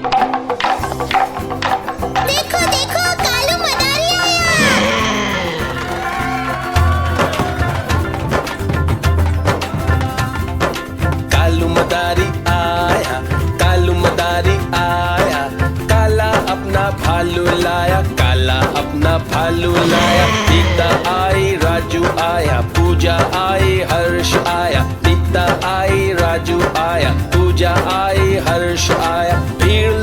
देखो देखो कालू मदारी आया। कालू मदारी आया, कालू मदारी आया, काला अपना भालू लाया, काला अपना भालू लाया। सीता आई, राजू आया, पूजा आई, हर्ष आया। सीता आई, राजू आया, पूजा आई, हर्ष आया। भीड़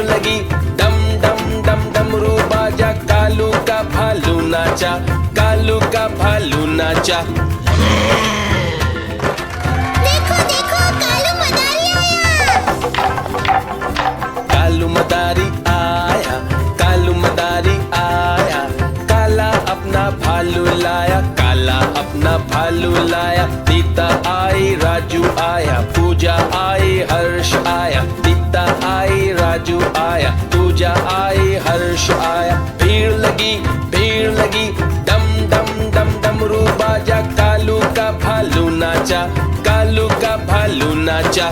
लगी, डम डम डम डमरू बाजा, कालू का भालू नाचा, कालू का भालू नाचा। देखो देखो कालू मदारी आया। कालू मदारी आया, कालू मदारी आया, काला अपना भालू लाया, काला अपना भालू लाया। सीता आई, राजू आया, पूजा आई, हर्ष आया। सीता आई, राजू आया, पूजा आई, हर्ष आया। भीड़ लगी, डम डम डम डमरू बाजा, कालू का भालू नाचा, कालू का भालू नाचा।